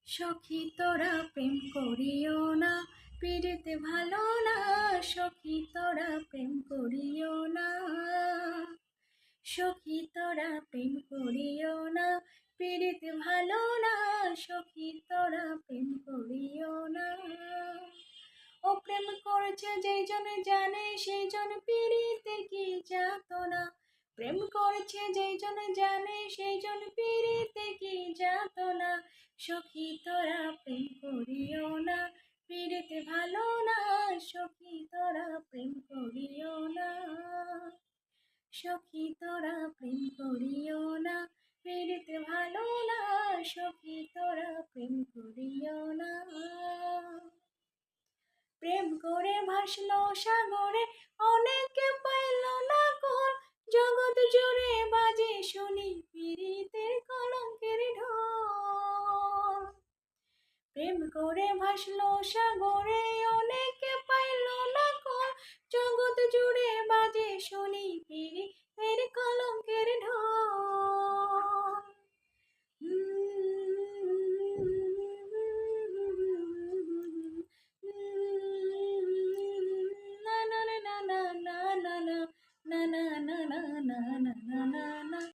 সখী তোরা প্রেম করিও না, পিড়িতে ভালো না। সখী তোরা প্রেম করিও না, সখী তোরা প্রেম করিও না, পিড়িতে ভালো না। সখী তোরা প্রেম করিও না। ও প্রেম করেছে যেই জন জানে, সেই জন পিড়িতে কি যাত না। প্রেম করেছে যেই জন জানে, সেই জন পিড়িতে কি যাত না। সখী তোরা প্রেম করিও না, পিড়িতে ভালো না। সখী তোরা প্রেম করিও না, সখী তোরা প্রেম করিও না, পিড়িতে ভালো না। সখী তোরা প্রেম করিও না। প্রেম করে ভাসলো সাগরে, অনেকে পাইল না কোল। জগৎ জুড়ে বাজে শুনি পীড়িতের কলঙ্কের ঢোল। প্রেম করে ভাসলো সাগরে, অনেক